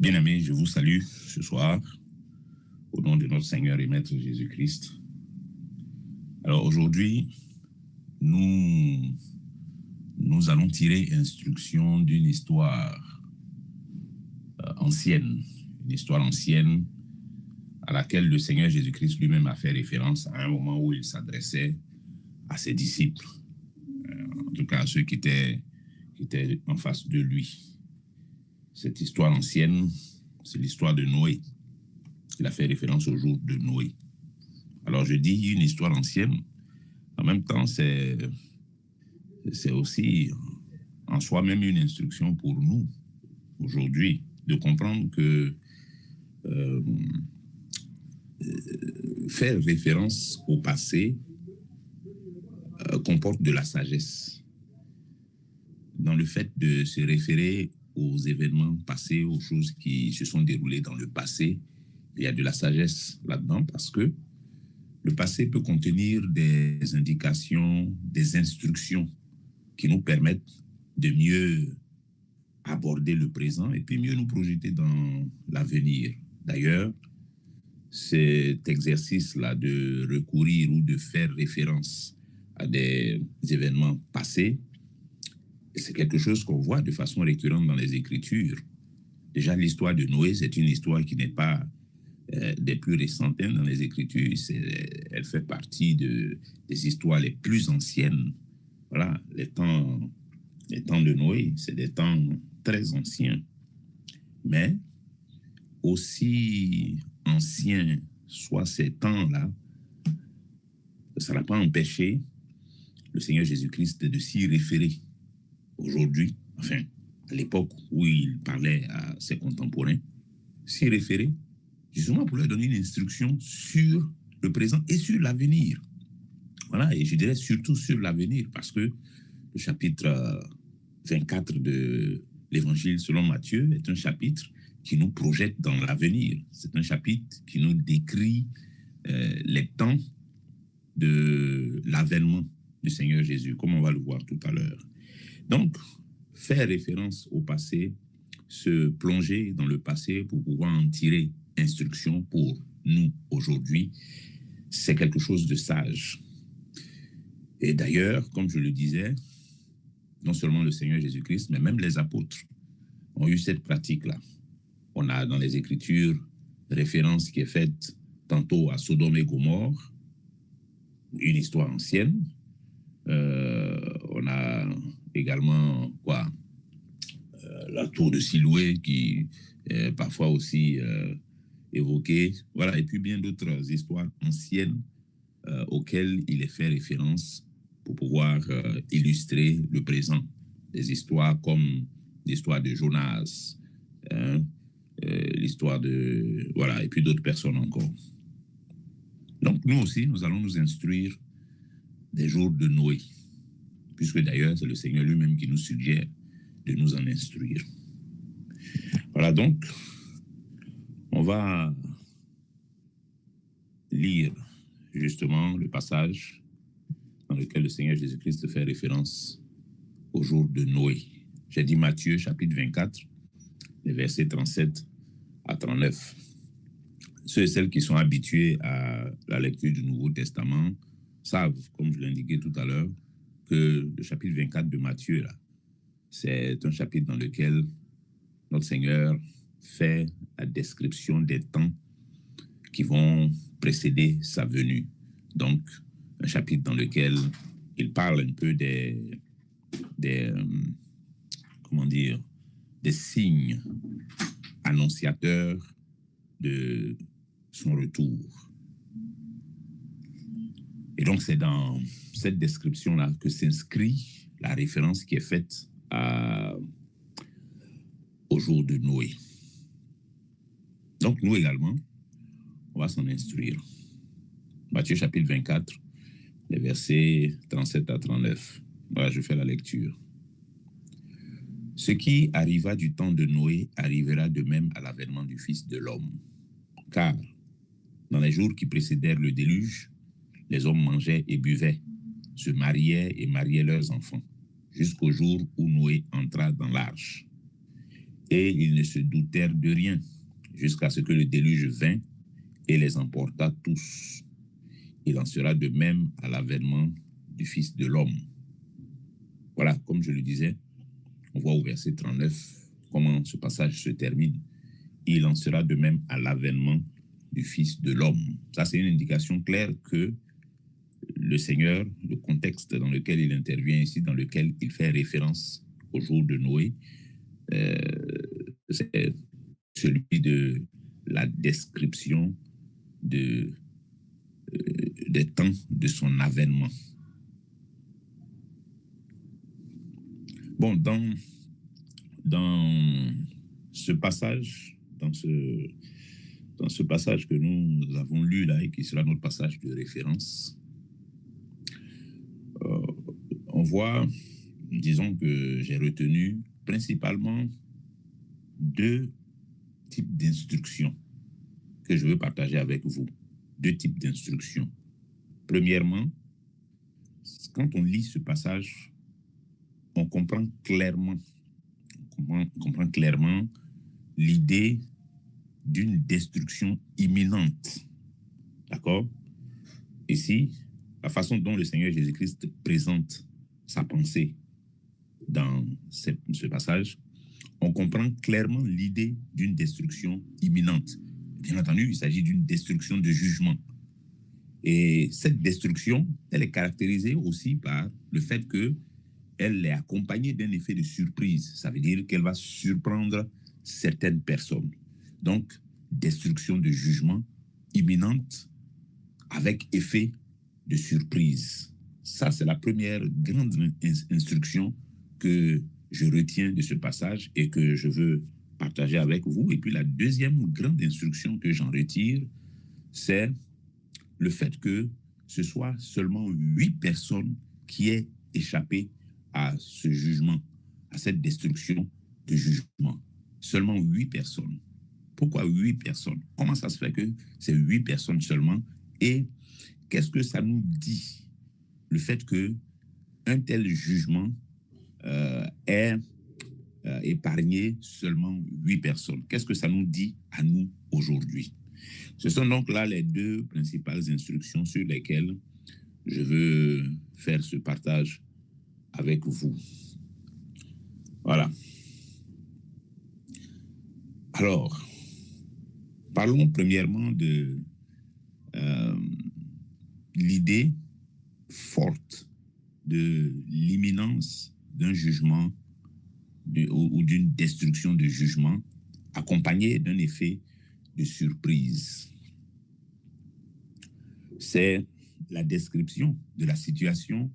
Bien-aimés, je vous salue ce soir au nom de notre Seigneur et Maître Jésus-Christ. Alors aujourd'hui, nous allons tirer instruction d'une histoire ancienne, une histoire ancienne à laquelle le Seigneur Jésus-Christ lui-même a fait référence à un moment où il s'adressait à ses disciples, en tout cas à ceux qui étaient en face de lui. Cette histoire ancienne, c'est l'histoire de Noé. Il a fait référence au jour de Noé. Alors je dis une histoire ancienne, en même temps c'est aussi en soi-même une instruction pour nous aujourd'hui de comprendre que faire référence au passé comporte de la sagesse. Dans le fait de se référer aux événements passés, aux choses qui se sont déroulées dans le passé, il y a de la sagesse là-dedans parce que le passé peut contenir des indications, des instructions qui nous permettent de mieux aborder le présent et puis mieux nous projeter dans l'avenir. D'ailleurs, cet exercice-là de recourir ou de faire référence à des événements passés, c'est quelque chose qu'on voit de façon récurrente dans les Écritures. Déjà, l'histoire de Noé, c'est une histoire qui n'est pas des plus récentes dans les Écritures. Elle fait partie des histoires les plus anciennes. Voilà, les temps de Noé, c'est des temps très anciens. Mais aussi anciens soient ces temps-là, ça n'a pas empêché le Seigneur Jésus-Christ de s'y référer. Aujourd'hui, enfin, à l'époque où il parlait à ses contemporains, s'y référer, justement pour leur donner une instruction sur le présent et sur l'avenir. Voilà, et je dirais surtout sur l'avenir, parce que le chapitre 24 de l'Évangile selon Matthieu est un chapitre qui nous projette dans l'avenir. C'est un chapitre qui nous décrit les temps de l'avènement du Seigneur Jésus, comme on va le voir tout à l'heure. Donc, faire référence au passé, se plonger dans le passé pour pouvoir en tirer instruction pour nous aujourd'hui, c'est quelque chose de sage. Et d'ailleurs, comme je le disais, non seulement le Seigneur Jésus-Christ, mais même les apôtres ont eu cette pratique-là. On a dans les Écritures référence qui est faite tantôt à Sodome et Gomorrhe, une histoire ancienne. On a également la tour de Siloué qui est parfois aussi évoquée. Voilà, et puis bien d'autres histoires anciennes auxquelles il est fait référence pour pouvoir illustrer le présent. Des histoires comme l'histoire de Jonas, l'histoire de... Voilà, et puis d'autres personnes encore. Donc nous aussi, nous allons nous instruire des jours de Noé, puisque d'ailleurs, c'est le Seigneur lui-même qui nous suggère de nous en instruire. Voilà, donc, on va lire justement le passage dans lequel le Seigneur Jésus-Christ fait référence au jour de Noé. J'ai dit Matthieu, chapitre 24, les versets 37 à 39. Ceux et celles qui sont habitués à la lecture du Nouveau Testament savent, comme je l'indiquais tout à l'heure, que le chapitre 24 de Matthieu, là, c'est un chapitre dans lequel notre Seigneur fait la description des temps qui vont précéder sa venue. Donc, un chapitre dans lequel il parle un peu des signes annonciateurs de son retour. Et donc, c'est dans cette description-là que s'inscrit la référence qui est faite au jour de Noé. Donc, nous également, on va s'en instruire. Matthieu chapitre 24, les versets 37 à 39. Voilà, je fais la lecture. Ce qui arriva du temps de Noé arrivera de même à l'avènement du Fils de l'homme. Car, dans les jours qui précédèrent le déluge, les hommes mangeaient et buvaient, se mariaient et mariaient leurs enfants, jusqu'au jour où Noé entra dans l'arche. Et ils ne se doutèrent de rien, jusqu'à ce que le déluge vint et les emporta tous. Il en sera de même à l'avènement du Fils de l'homme. Voilà, comme je le disais, on voit au verset 39 comment ce passage se termine. Il en sera de même à l'avènement du Fils de l'homme. Ça, c'est une indication claire que le Seigneur, le contexte dans lequel il intervient ici, dans lequel il fait référence au jour de Noé, c'est celui de la description des temps de son avènement. Bon, dans ce passage, dans ce passage que nous avons lu là et qui sera notre passage de référence, on voit, disons que j'ai retenu principalement deux types d'instructions que je veux partager avec vous. Deux types d'instructions. Premièrement, quand on lit ce passage, on comprend clairement l'idée d'une destruction imminente. D'accord? Ici, la façon dont le Seigneur Jésus-Christ présente sa pensée dans ce passage, on comprend clairement l'idée d'une destruction imminente. Bien entendu, il s'agit d'une destruction de jugement. Et cette destruction, elle est caractérisée aussi par le fait qu'elle est accompagnée d'un effet de surprise. Ça veut dire qu'elle va surprendre certaines personnes. Donc, destruction de jugement imminente avec effet de surprise. Ça, c'est la première grande instruction que je retiens de ce passage et que je veux partager avec vous. Et puis la deuxième grande instruction que j'en retire, c'est le fait que ce soit seulement 8 personnes qui aient échappé à ce jugement, à cette destruction de jugement. Seulement 8 personnes. Pourquoi 8 personnes? Comment ça se fait que c'est 8 personnes seulement? Et qu'est-ce que ça nous dit? Le fait qu'un tel jugement est épargné seulement 8 personnes. Qu'est-ce que ça nous dit à nous aujourd'hui? Ce sont donc là les deux principales instructions sur lesquelles je veux faire ce partage avec vous. Voilà. Alors, parlons premièrement de l'idée forte de l'imminence d'un jugement ou d'une destruction de jugement accompagnée d'un effet de surprise. C'est la description de la situation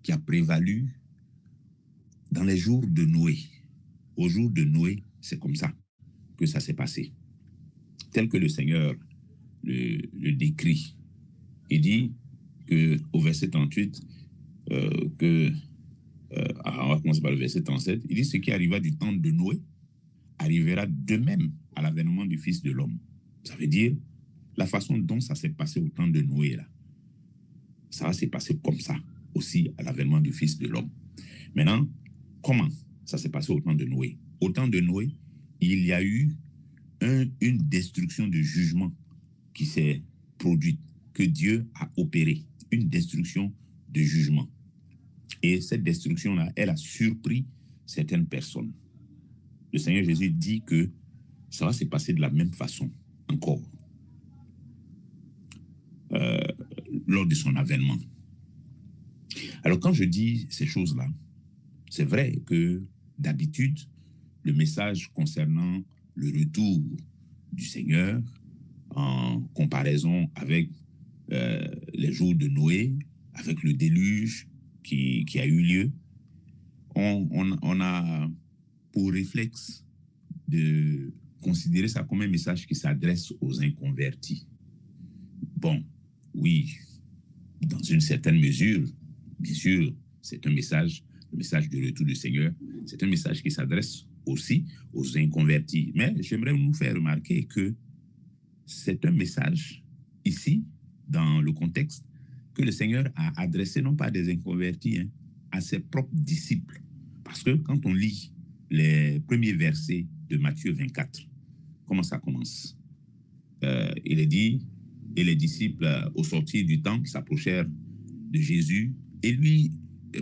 qui a prévalu dans les jours de Noé. Au jour de Noé, c'est comme ça que ça s'est passé. Tel que le Seigneur le décrit. Il dit qu'au verset 38, on va commencer par le verset 37, il dit ce qui arriva du temps de Noé arrivera de même à l'avènement du Fils de l'homme. Ça veut dire la façon dont ça s'est passé au temps de Noé, là, ça va se passer comme ça aussi à l'avènement du Fils de l'homme. Maintenant, comment ça s'est passé au temps de Noé? Au temps de Noé, il y a eu une destruction de jugement qui s'est produite, que Dieu a opérée, une destruction de jugement. Et cette destruction-là, elle a surpris certaines personnes. Le Seigneur Jésus dit que ça va se passer de la même façon encore lors de son avènement. Alors quand je dis ces choses-là, c'est vrai que d'habitude, le message concernant le retour du Seigneur en comparaison avec les jours de Noé, avec le déluge qui a eu lieu, on a pour réflexe de considérer ça comme un message qui s'adresse aux inconvertis. Bon, oui, dans une certaine mesure, bien sûr, c'est un message, le message du retour du Seigneur, c'est un message qui s'adresse aussi aux inconvertis. Mais j'aimerais nous faire remarquer que c'est un message ici, dans le contexte, que le Seigneur a adressé non pas à des inconvertis, à ses propres disciples. Parce que quand on lit les premiers versets de Matthieu 24. Comment ça commence? Il est dit, et les disciples, au sortir du temple, s'approchèrent de Jésus et lui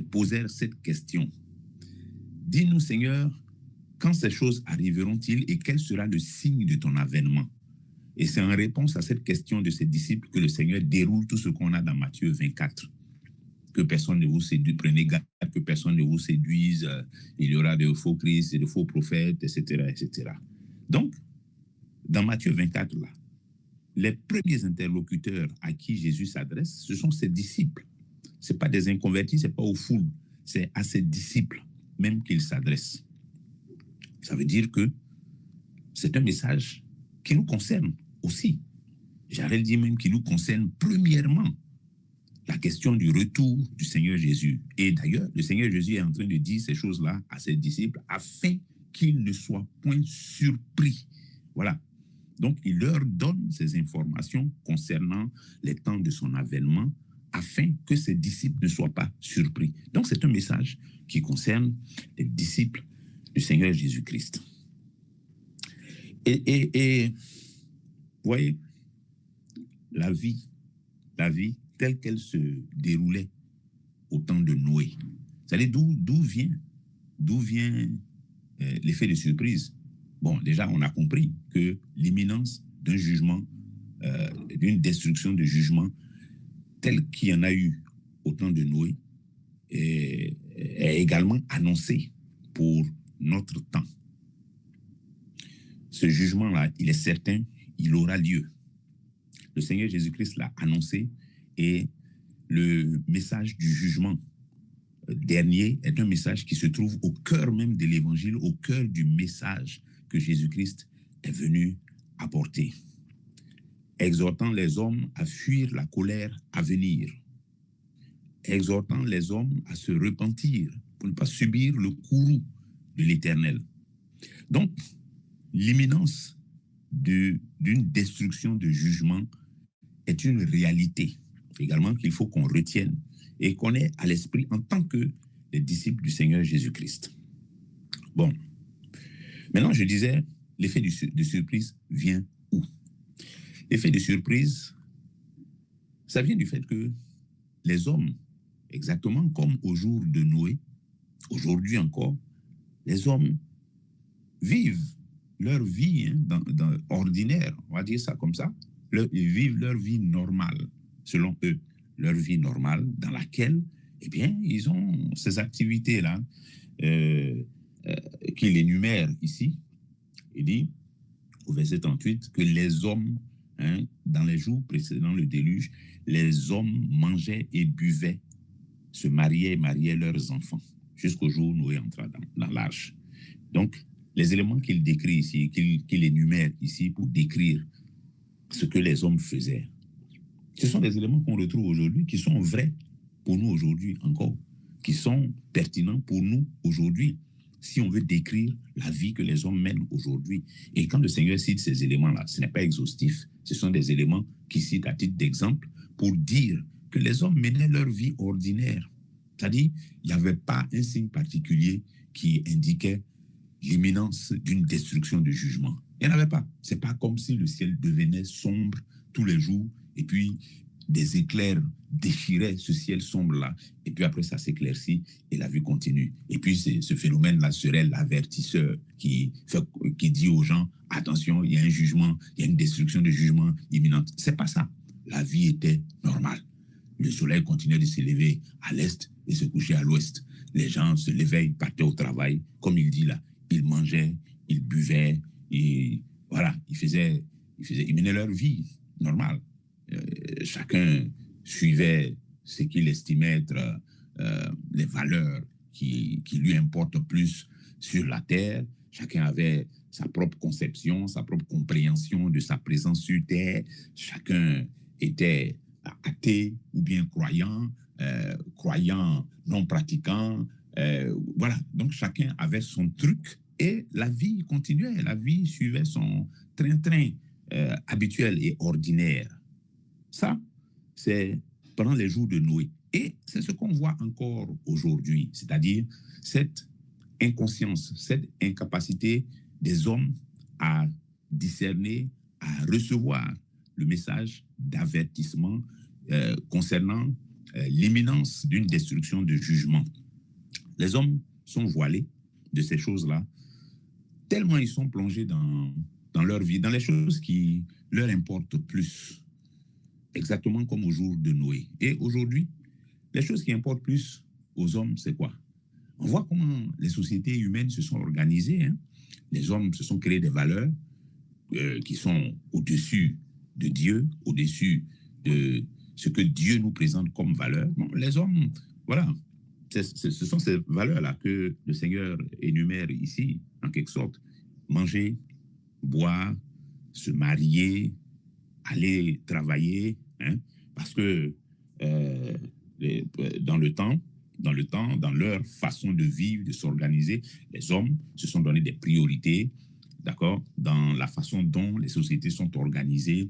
posèrent cette question. Dis-nous, Seigneur, quand ces choses arriveront-ils et quel sera le signe de ton avènement? Et c'est en réponse à cette question de ses disciples que le Seigneur déroule tout ce qu'on a dans Matthieu 24. Que personne ne vous séduise, prenez garde que personne ne vous séduise, il y aura de faux Christ et de faux prophètes, etc., etc. Donc, dans Matthieu 24, là, les premiers interlocuteurs à qui Jésus s'adresse, ce sont ses disciples. Ce n'est pas des inconvertis, ce n'est pas aux foules, c'est à ses disciples même qu'il s'adresse. Ça veut dire que c'est un message qui nous concerne aussi. J'allais dire même qui nous concerne premièrement. La question du retour du Seigneur Jésus. Et d'ailleurs, le Seigneur Jésus est en train de dire ces choses-là à ses disciples afin qu'ils ne soient point surpris. Voilà. Donc, il leur donne ces informations concernant les temps de son avènement afin que ses disciples ne soient pas surpris. Donc, c'est un message qui concerne les disciples du Seigneur Jésus-Christ. Et vous voyez, la vie telle qu'elle se déroulait au temps de Noé. Vous savez d'où vient l'effet de surprise? Bon, déjà, on a compris que l'imminence d'un jugement, d'une destruction de jugement, tel qu'il y en a eu au temps de Noé, est également annoncée pour notre temps. Ce jugement-là, il est certain, il aura lieu. Le Seigneur Jésus-Christ l'a annoncé et le message du jugement dernier est un message qui se trouve au cœur même de l'évangile, au cœur du message que Jésus-Christ est venu apporter, exhortant les hommes à fuir la colère à venir, exhortant les hommes à se repentir pour ne pas subir le courroux de l'Éternel. Donc, l'imminence d'une destruction de jugement est une réalité également qu'il faut qu'on retienne et qu'on ait à l'esprit en tant que les disciples du Seigneur Jésus-Christ. Bon, maintenant je disais, l'effet de surprise vient où? L'effet de surprise, ça vient du fait que les hommes, exactement comme au jour de Noé, aujourd'hui encore, les hommes vivent leur vie ordinaire, on va dire ça comme ça, ils vivent leur vie normale, selon eux, leur vie normale dans laquelle, eh bien, ils ont ces activités-là qu'il énumère ici. Il dit, au verset 38, que les hommes, dans les jours précédant le déluge, les hommes mangeaient et buvaient, se mariaient et mariaient leurs enfants, jusqu'au jour où Noé entra dans l'arche. Donc, les éléments qu'il décrit ici, qu'il énumère ici pour décrire ce que les hommes faisaient, ce sont des éléments qu'on retrouve aujourd'hui, qui sont vrais pour nous aujourd'hui encore, qui sont pertinents pour nous aujourd'hui, si on veut décrire la vie que les hommes mènent aujourd'hui. Et quand le Seigneur cite ces éléments-là, ce n'est pas exhaustif, ce sont des éléments qu'il cite à titre d'exemple pour dire que les hommes menaient leur vie ordinaire. C'est-à-dire, il n'y avait pas un signe particulier qui indiquait l'imminence d'une destruction de jugement. Il n'y en avait pas. Ce n'est pas comme si le ciel devenait sombre tous les jours et puis des éclairs déchiraient ce ciel sombre-là et puis après ça s'éclaircit et la vie continue. Et puis ce phénomène-là serait l'avertisseur qui dit aux gens, attention, il y a un jugement, il y a une destruction de jugement imminente. Ce n'est pas ça. La vie était normale. Le soleil continuait de se lever à l'est et se coucher à l'ouest. Les gens se levaient, ils partaient au travail, comme il dit là. Ils mangeaient, ils buvaient, et voilà, ils menaient leur vie normale. Chacun suivait ce qu'il estimait être les valeurs qui lui importent plus sur la terre. Chacun avait sa propre conception, sa propre compréhension de sa présence sur terre. Chacun était athée ou bien croyant, croyant non pratiquant. Voilà, donc chacun avait son truc et la vie continuait, la vie suivait son train-train habituel et ordinaire. Ça, c'est pendant les jours de Noé. Et c'est ce qu'on voit encore aujourd'hui, c'est-à-dire cette inconscience, cette incapacité des hommes à discerner, à recevoir le message d'avertissement concernant l'imminence d'une destruction de jugement. Les hommes sont voilés de ces choses-là, tellement ils sont plongés dans leur vie, dans les choses qui leur importent plus, exactement comme au jour de Noé. Et aujourd'hui, les choses qui importent plus aux hommes, c'est quoi? On voit comment les sociétés humaines se sont organisées. Hein? Les hommes se sont créés des valeurs qui sont au-dessus de Dieu, au-dessus de ce que Dieu nous présente comme valeur. Bon, les hommes, voilà, ce sont ces valeurs-là que le Seigneur énumère ici, en quelque sorte. Manger, boire, se marier, aller travailler, hein, parce que dans le temps, dans leur façon de vivre, de s'organiser, les hommes se sont donné des priorités, d'accord, dans la façon dont les sociétés sont organisées.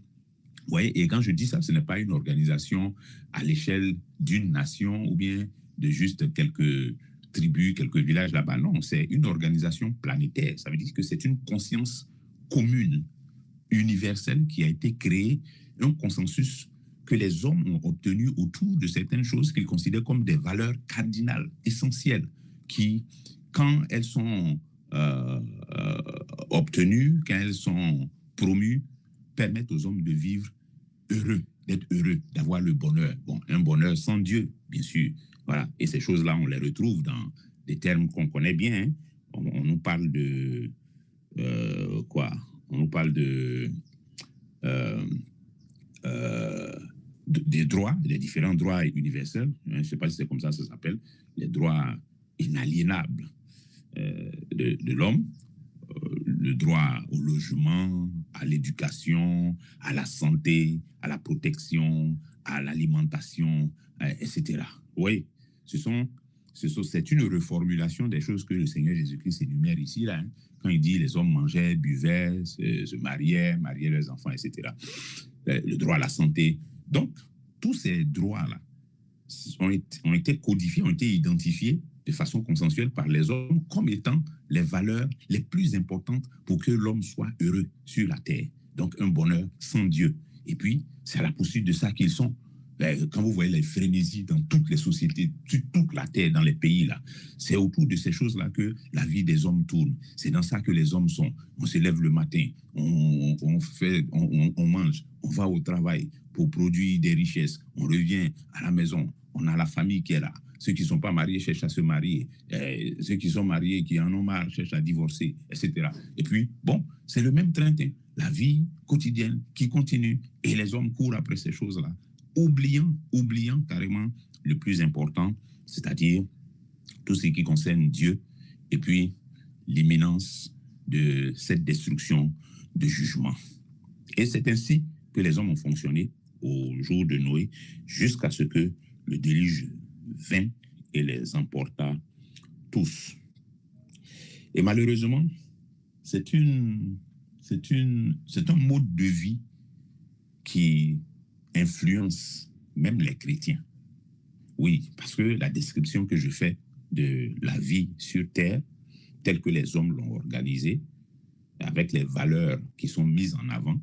Ouais, et quand je dis ça, ce n'est pas une organisation à l'échelle d'une nation ou bien de juste quelques tribus, quelques villages là-bas. Non, c'est une organisation planétaire. Ça veut dire que c'est une conscience commune, universelle qui a été créée, un consensus que les hommes ont obtenu autour de certaines choses qu'ils considèrent comme des valeurs cardinales, essentielles, qui, quand elles sont obtenues, quand elles sont promues, permettent aux hommes de vivre heureux, d'être heureux, d'avoir le bonheur. Bon, un bonheur sans Dieu, bien sûr. Voilà. Et ces choses-là, on les retrouve dans des termes qu'on connaît bien. Hein. On nous parle de quoi? On nous parle euh, des droits, des différents droits universels. Je ne sais pas si c'est comme ça que ça s'appelle. Les droits inaliénables de l'homme. Le droit au logement, à l'éducation, à la santé, à la protection, à l'alimentation, etc. Oui, c'est une reformulation des choses que le Seigneur Jésus-Christ énumère ici, là, hein, quand il dit les hommes mangeaient, buvaient, se mariaient leurs enfants, etc. Le droit à la santé. Donc, tous ces droits-là ont été codifiés, ont été identifiés de façon consensuelle par les hommes comme étant les valeurs les plus importantes pour que l'homme soit heureux sur la terre. Donc, un bonheur sans Dieu. Et puis, c'est à la poursuite de ça qu'ils sont. Quand vous voyez les frénésies dans toutes les sociétés, sur toute la terre, dans les pays, là, c'est autour de ces choses-là que la vie des hommes tourne. C'est dans ça que les hommes sont. On se lève le matin, on mange, on va au travail pour produire des richesses. On revient à la maison, on a la famille qui est là. Ceux qui ne sont pas mariés cherchent à se marier. Ceux qui sont mariés, qui en ont marre, cherchent à divorcer, etc. Et puis, bon, c'est le même train. La vie quotidienne qui continue. Et les hommes courent après ces choses-là, oubliant carrément le plus important, c'est-à-dire tout ce qui concerne Dieu et puis l'imminence de cette destruction de jugement. Et c'est ainsi que les hommes ont fonctionné au jour de Noé jusqu'à ce que le déluge vint et les emporta tous. Et malheureusement, c'est un mode de vie qui influence même les chrétiens. Oui, parce que la description que je fais de la vie sur Terre, telle que les hommes l'ont organisée, avec les valeurs qui sont mises en avant,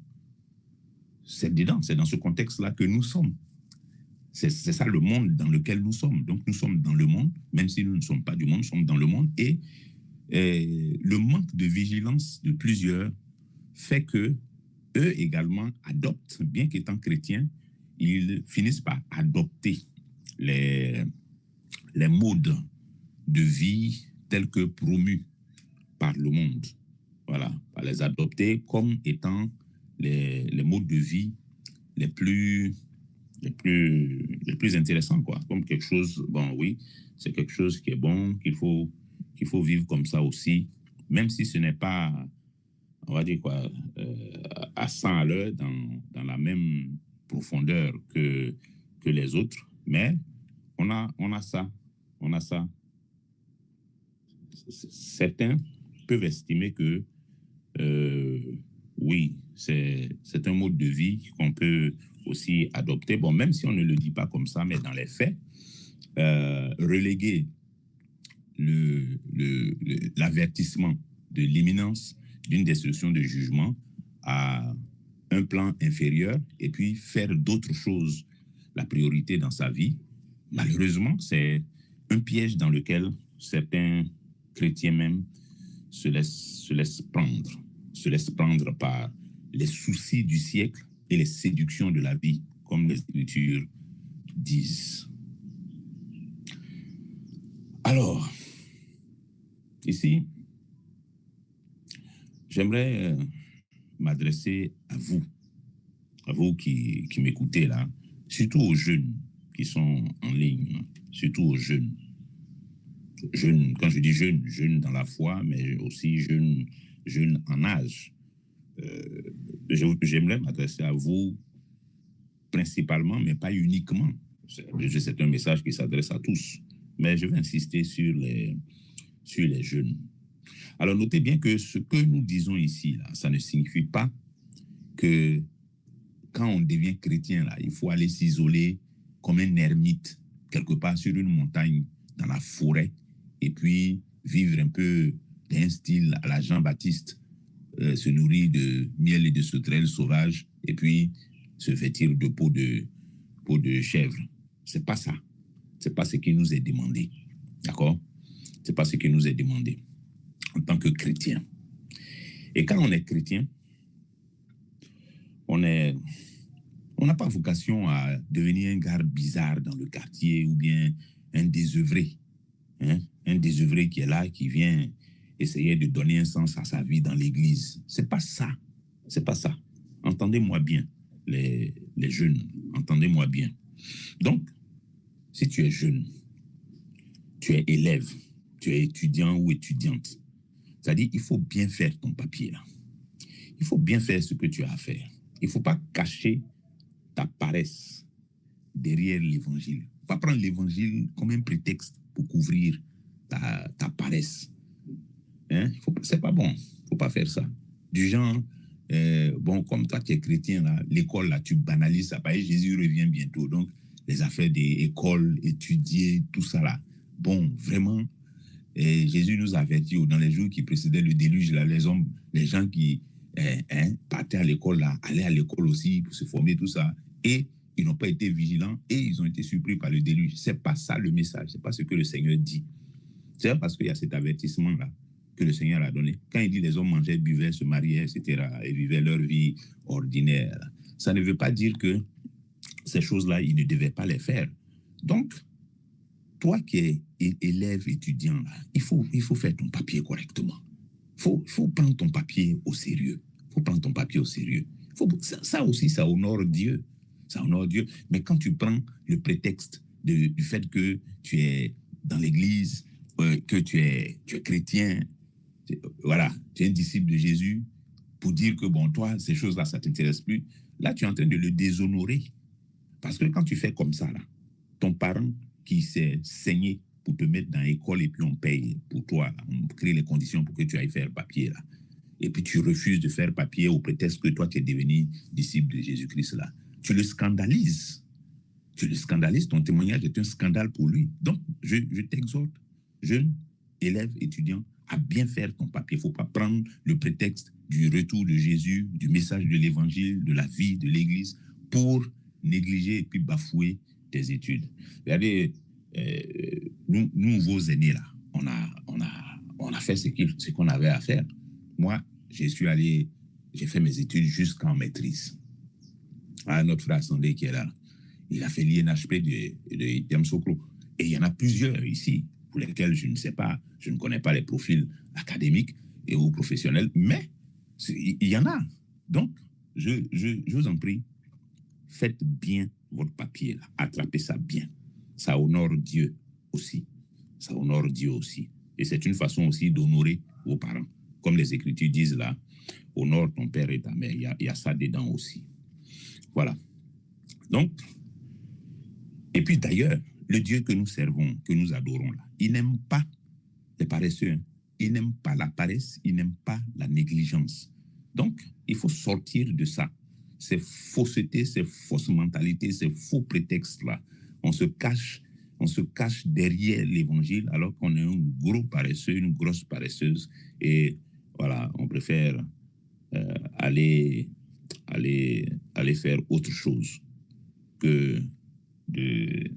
c'est dans ce contexte-là que nous sommes. C'est ça le monde dans lequel nous sommes. Donc nous sommes dans le monde, même si nous ne sommes pas du monde, nous sommes dans le monde. Et le manque de vigilance de plusieurs fait que eux également adoptent, bien qu'étant chrétiens, ils finissent par adopter les modes de vie tels que promus par le monde. Voilà, par les adopter comme étant les modes de vie les plus intéressants, quoi. Comme quelque chose, bon, oui, c'est quelque chose qui est bon, qu'il faut vivre comme ça aussi, même si ce n'est pas, on va dire quoi, à 100 à l'heure, dans la même profondeur que les autres, mais on a ça. Certains peuvent estimer que oui, c'est un mode de vie qu'on peut aussi adopter. Bon, même si on ne le dit pas comme ça, mais dans les faits, reléguer l'avertissement de l'imminence d'une destruction de jugement à un plan inférieur et puis faire d'autres choses la priorité dans sa vie. Malheureusement, c'est un piège dans lequel certains chrétiens même se laissent prendre par les soucis du siècle et les séductions de la vie, comme les Écritures disent. Alors, ici, j'aimerais m'adresser à vous qui m'écoutez là, surtout aux jeunes qui sont en ligne, surtout aux jeunes. Jeunes, quand je dis jeunes dans la foi, mais aussi jeunes en âge. J'aimerais m'adresser à vous principalement, mais pas uniquement. C'est un message qui s'adresse à tous, mais je vais insister sur les jeunes. Alors, notez bien que ce que nous disons ici, là, ça ne signifie pas que quand on devient chrétien, là, il faut aller s'isoler comme un ermite, quelque part sur une montagne, dans la forêt, et puis vivre un peu d'un style à la Jean-Baptiste, se nourrir de miel et de sauterelles sauvages, et puis se vêtir de peau de chèvre. C'est pas ça. C'est pas ce qui nous est demandé. D'accord? C'est pas ce qui nous est demandé en tant que chrétien. Et quand on est chrétien, on n'a pas vocation à devenir un gars bizarre dans le quartier ou bien un désœuvré. Hein? Un désœuvré qui est là, qui vient essayer de donner un sens à sa vie dans l'église. C'est pas ça. C'est pas ça. Entendez-moi bien, les jeunes. Entendez-moi bien. Donc, si tu es jeune, tu es élève, tu es étudiant ou étudiante, c'est-à-dire il faut bien faire ton papier là. Il faut bien faire ce que tu as à faire. Il ne faut pas cacher ta paresse derrière l'évangile. Il ne faut pas prendre l'évangile comme un prétexte pour couvrir ta paresse. Hein? C'est pas bon. Il ne faut pas faire ça. Du genre, bon, comme toi tu es chrétien, là, l'école, là, tu banalises ça. Jésus revient bientôt. Donc, les affaires des écoles, étudier, tout ça là. Bon, vraiment, Jésus nous avertit dans les jours qui précédaient le déluge, là, les gens qui partaient à l'école, là, allaient à l'école aussi pour se former, tout ça. Et ils n'ont pas été vigilants et ils ont été surpris par le déluge. Ce n'est pas ça le message. Ce n'est pas ce que le Seigneur dit. C'est parce qu'il y a cet avertissement-là que le Seigneur a donné. Quand il dit les hommes mangeaient, buvaient, se mariaient, etc., et vivaient leur vie ordinaire, ça ne veut pas dire que ces choses-là, ils ne devaient pas les faire. Donc, toi qui es élève, étudiant, là, il faut faire ton papier correctement. Il faut prendre ton papier au sérieux. Il faut prendre ton papier au sérieux. Ça aussi, ça honore Dieu. Ça honore Dieu. Mais quand tu prends le prétexte du fait que tu es dans l'église, que tu es chrétien, voilà, tu es un disciple de Jésus, pour dire que, bon, toi, ces choses-là, ça ne t'intéresse plus, là, tu es en train de le déshonorer. Parce que quand tu fais comme ça, là, ton parent qui s'est saigné pour te mettre dans l'école et puis on paye pour toi, là, on crée les conditions pour que tu ailles faire papier, là. Et puis tu refuses de faire papier au prétexte que toi, tu es devenu disciple de Jésus-Christ, là. Tu le scandalises. Tu le scandalises, ton témoignage est un scandale pour lui. Donc, je t'exhorte, jeune, élève, étudiant, à bien faire ton papier. Il ne faut pas prendre le prétexte du retour de Jésus, du message de l'évangile, de la vie de l'Église, pour négliger et puis bafouer tes études. Regardez, nous, vos aînés, là, on a fait ce qu'on avait à faire. Moi, j'ai fait mes études jusqu'en maîtrise. Notre frère Sandé qui est là, il a fait l'INHP de Yamoussoukro. Et il y en a plusieurs ici pour lesquels je ne sais pas, je ne connais pas les profils académiques et ou professionnels, mais il y en a. Donc, je vous en prie, faites bien votre papier, là. Attrapez ça bien. Ça honore Dieu aussi. Ça honore Dieu aussi. Et c'est une façon aussi d'honorer vos parents. Comme les Écritures disent là, honore ton père et ta mère. Il y a ça dedans aussi. Voilà. Donc, et puis d'ailleurs, le Dieu que nous servons, que nous adorons là, il n'aime pas les paresseux. Hein. Il n'aime pas la paresse, il n'aime pas la négligence. Donc, il faut sortir de ça. Ces faussetés, ces fausses mentalités, ces faux prétextes-là. On se cache derrière l'évangile alors qu'on est un gros paresseux, une grosse paresseuse. Et Voilà, on préfère aller, aller faire autre chose que de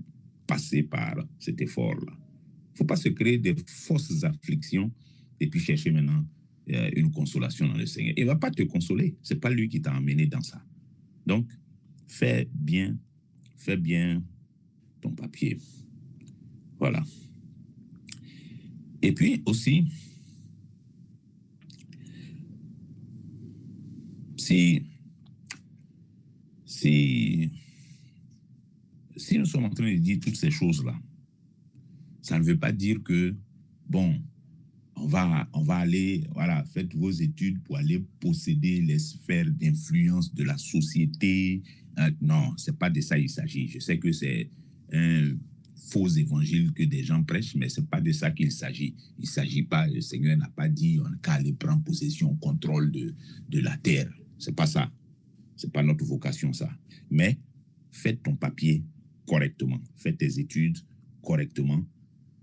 passer par cet effort-là. Il ne faut pas se créer des fausses afflictions et puis chercher maintenant une consolation dans le Seigneur. Il ne va pas te consoler. Ce n'est pas lui qui t'a emmené dans ça. Donc, fais bien ton papier. Voilà. Et puis aussi, si nous sommes en train de dire toutes ces choses-là, ça ne veut pas dire que, bon, on va aller, voilà, faites vos études pour aller posséder les sphères d'influence de la société. Non, ce n'est pas de ça il s'agit. Je sais que c'est un faux évangile que des gens prêchent, mais ce n'est pas de ça qu'il s'agit. Il ne s'agit pas, le Seigneur n'a pas dit on qu'à aller prendre possession, contrôle de la terre. Ce n'est pas ça. Ce n'est pas notre vocation, ça. Mais faites ton papier correctement. Faites tes études correctement.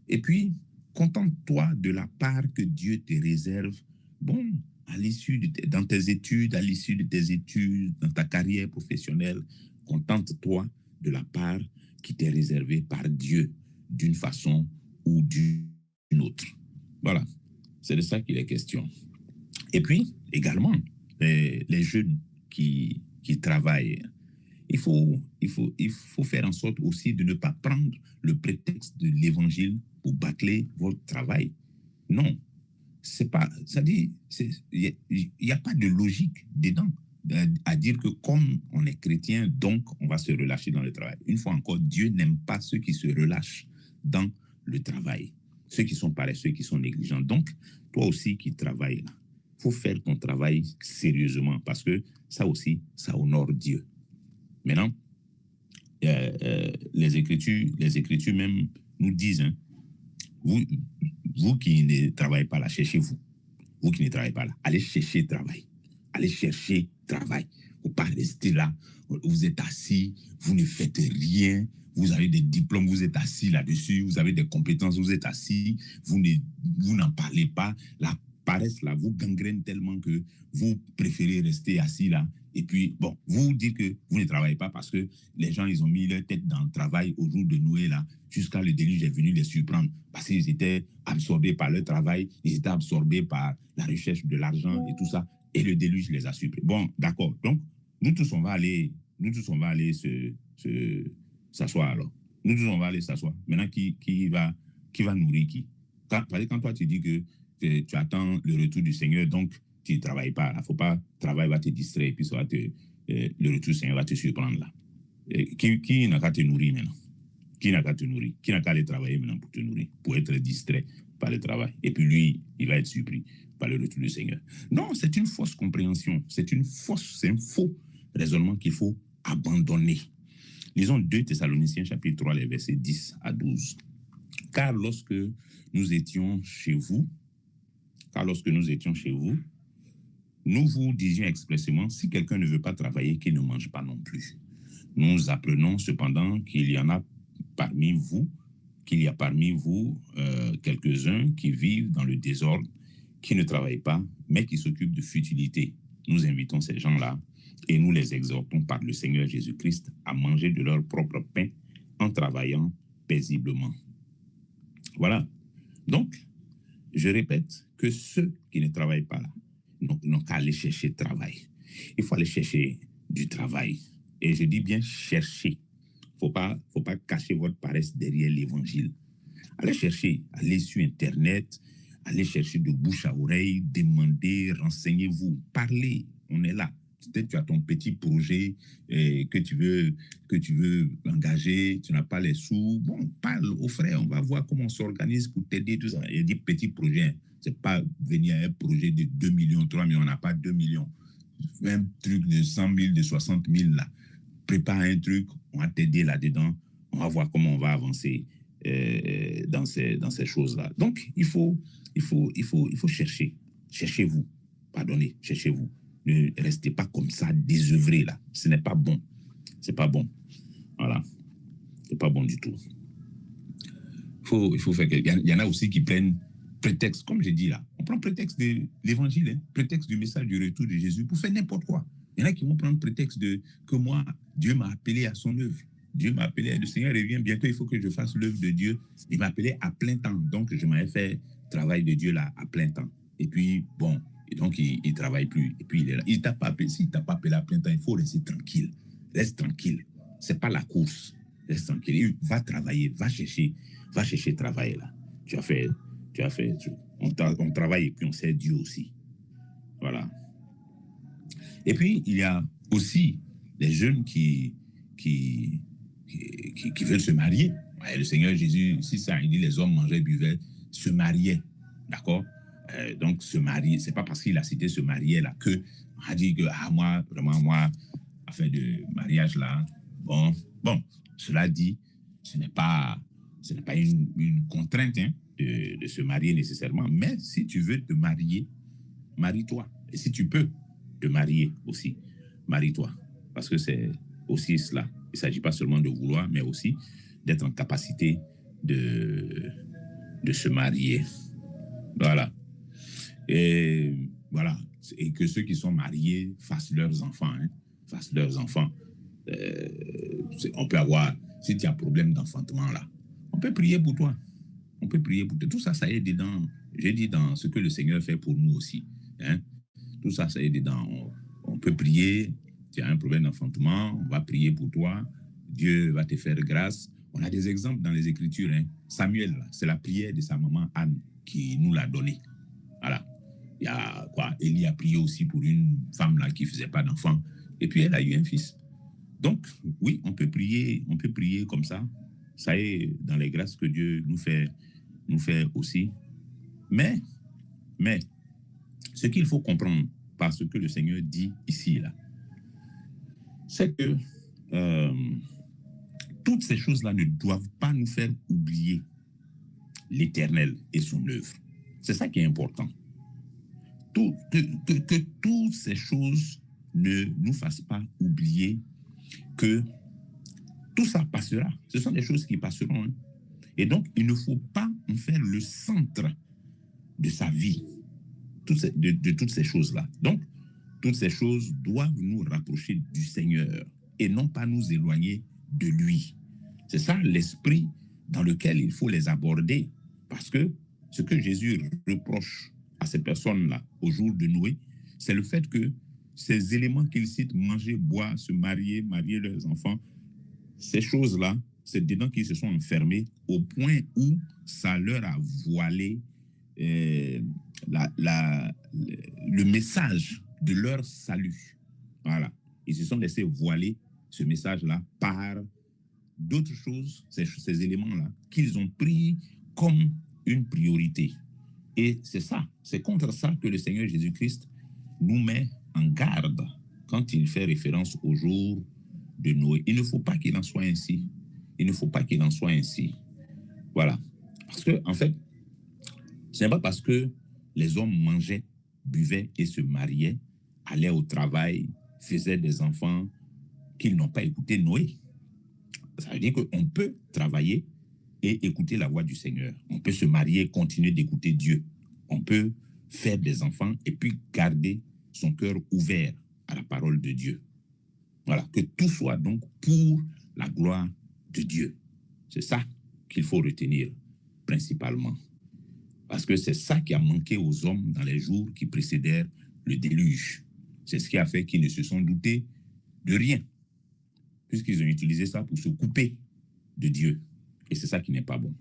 Et puis, contente-toi de la part que Dieu te réserve. Bon, à l'issue dans tes études, à l'issue de tes études, dans ta carrière professionnelle, contente-toi de la part qui t'est réservée par Dieu d'une façon ou d'une autre. Voilà, c'est de ça qu'il est question. Et puis, également, les jeunes qui travaillent, il faut faire en sorte aussi de ne pas prendre le prétexte de l'évangile pour bâcler votre travail. Non, c'est pas, ça dit, il n'y a pas de logique dedans à dire que comme on est chrétien, donc on va se relâcher dans le travail. Une fois encore, Dieu n'aime pas ceux qui se relâchent dans le travail, ceux qui sont paresseux, qui sont négligents. Donc, toi aussi qui travailles là, il faut faire ton travail sérieusement parce que ça aussi, ça honore Dieu. Maintenant, les Écritures même nous disent, hein, vous qui ne travaillez pas là, cherchez-vous. Vous qui ne travaillez pas là, allez chercher travail. Allez chercher travail. Vous ne pas rester là, vous êtes assis, vous ne faites rien, vous avez des diplômes, vous êtes assis là-dessus, vous avez des compétences, vous êtes assis, vous n'en parlez pas. La paresse là vous gangrène tellement que vous préférez rester assis là. Et puis, bon, vous dites que vous ne travaillez pas parce que les gens, ils ont mis leur tête dans le travail au jour de Noé là, jusqu'à le déluge est venu les surprendre parce qu'ils étaient absorbés par leur travail, ils étaient absorbés par la recherche de l'argent et tout ça, et le déluge les a surpris. Bon, d'accord. Donc, nous tous, on va aller s'asseoir alors. Nous tous, on va aller s'asseoir. Maintenant, qui va nourrir qui? Quand toi, tu dis que tu attends le retour du Seigneur, donc tu ne travailles pas. Il ne faut pas, le travail va te distraire, et puis ça va le retour du Seigneur va te surprendre là. Qui n'a qu'à te nourrir maintenant? Qui n'a qu'à te nourrir? Qui n'a qu'à aller travailler maintenant pour te nourrir, pour être distrait par le travail? Et puis lui, il va être surpris par le retour du Seigneur. Non, c'est une fausse compréhension. C'est un faux raisonnement qu'il faut abandonner. Lisons 2 Thessaloniciens chapitre 3, les versets 10 à 12. Car lorsque nous étions chez vous, nous vous disions expressément, si quelqu'un ne veut pas travailler, qu'il ne mange pas non plus. Nous apprenons cependant qu'il y a parmi vous quelques-uns qui vivent dans le désordre, qui ne travaillent pas, mais qui s'occupent de futilité. Nous invitons ces gens-là et nous les exhortons par le Seigneur Jésus-Christ à manger de leur propre pain en travaillant paisiblement. Voilà. Donc, je répète que ceux qui ne travaillent pas là n'ont qu'à aller chercher travail. Il faut aller chercher du travail. Et je dis bien chercher. Faut pas cacher votre paresse derrière l'évangile. Allez chercher, allez sur Internet, allez chercher de bouche à oreille, demandez, renseignez-vous, parlez, on est là. Peut-être tu as ton petit projet que tu veux engager, tu n'as pas les sous. Bon, parle aux frères, on va voir comment on s'organise pour t'aider, tout ça. Il y a des petits projets. C'est pas venir à un projet de 2 millions, 3 millions, on n'a pas 2 millions. Un truc de 100 000, de 60 000 là. Prépare un truc, on va t'aider là-dedans, on va voir comment on va avancer dans ces choses-là. Donc, il faut chercher. Cherchez-vous. Pardonnez, cherchez-vous. Ne restez pas comme ça, désœuvrés là. Ce n'est pas bon. C'est pas bon. Voilà. C'est pas bon du tout. Il faut faire. Il y en a aussi qui prennent prétexte, comme j'ai dit là, on prend prétexte de l'évangile, hein, prétexte du message du retour de Jésus pour faire n'importe quoi. Il y en a qui vont prendre prétexte de que moi, Dieu m'a appelé à son œuvre. Dieu m'a appelé, le Seigneur revient bientôt, il faut que je fasse l'œuvre de Dieu. Il m'a appelé à plein temps, donc je m'avais fait le travail de Dieu là à plein temps. Et puis, bon, et donc il ne travaille plus. Et puis il est là. Il t'a pas appelé, s'il ne t'a pas appelé à plein temps, il faut rester tranquille. Reste tranquille. Ce n'est pas la course. Reste tranquille. Va travailler, va chercher travail là. Tu as fait, on travaille et puis on sert Dieu aussi. Voilà. Et puis, il y a aussi les jeunes qui veulent se marier. Ouais, le Seigneur Jésus, si ça, il dit les hommes mangeaient, buvaient, se mariaient. D'accord? Donc, se marier, c'est pas parce qu'il a cité se marier là que on a dit que, moi, vraiment, moi, afin de mariage là, bon, cela dit, ce n'est pas une contrainte hein, de se marier nécessairement, mais si tu veux te marier, marie-toi. Et si tu peux te marier aussi, marie-toi. Parce que c'est aussi cela. Il ne s'agit pas seulement de vouloir, mais aussi d'être en capacité de se marier. Voilà. Et voilà. Et que ceux qui sont mariés fassent leurs enfants. Hein, fassent leurs enfants. On peut avoir, si tu as un problème d'enfantement là, on peut prier pour toi. On peut prier pour toi. Tout ça, ça est dedans. J'ai dit dans ce que le Seigneur fait pour nous aussi. Hein? Tout ça, ça est dedans. On peut prier. Tu as un problème d'enfantement, on va prier pour toi. Dieu va te faire grâce. On a des exemples dans les Écritures. Hein? Samuel, c'est la prière de sa maman Anne qui nous l'a donné. Voilà. Il y a quoi? Élie a prié aussi pour une femme là qui ne faisait pas d'enfant. Et puis elle a eu un fils. Donc, oui, on peut prier comme ça. Ça est dans les grâces que Dieu nous fait aussi. Mais, ce qu'il faut comprendre par ce que le Seigneur dit ici, là, c'est que toutes ces choses-là ne doivent pas nous faire oublier l'Éternel et son œuvre. C'est ça qui est important. Que toutes ces choses ne nous fassent pas oublier que tout ça passera. Ce sont des choses qui passeront. Hein. Et donc, il ne faut pas en faire le centre de sa vie, de toutes ces choses-là. Donc, toutes ces choses doivent nous rapprocher du Seigneur et non pas nous éloigner de lui. C'est ça l'esprit dans lequel il faut les aborder. Parce que ce que Jésus reproche à ces personnes-là au jour de Noé, c'est le fait que ces éléments qu'il cite, manger, boire, se marier, marier leurs enfants, ces choses-là, c'est dedans qu'ils se sont enfermés au point où ça leur a voilé le message de leur salut. Voilà. Ils se sont laissés voiler ce message-là par d'autres choses, ces éléments-là, qu'ils ont pris comme une priorité. Et c'est ça, c'est contre ça que le Seigneur Jésus-Christ nous met en garde quand il fait référence au jour de Noé. Il ne faut pas qu'il en soit ainsi. Il ne faut pas qu'il en soit ainsi. Voilà. Parce que, en fait, ce n'est pas parce que les hommes mangeaient, buvaient et se mariaient, allaient au travail, faisaient des enfants, qu'ils n'ont pas écouté Noé. Ça veut dire qu'on peut travailler et écouter la voix du Seigneur. On peut se marier et continuer d'écouter Dieu. On peut faire des enfants et puis garder son cœur ouvert à la parole de Dieu. Voilà, que tout soit donc pour la gloire de Dieu. C'est ça qu'il faut retenir principalement. Parce que c'est ça qui a manqué aux hommes dans les jours qui précédèrent le déluge. C'est ce qui a fait qu'ils ne se sont doutés de rien, puisqu'ils ont utilisé ça pour se couper de Dieu. Et c'est ça qui n'est pas bon.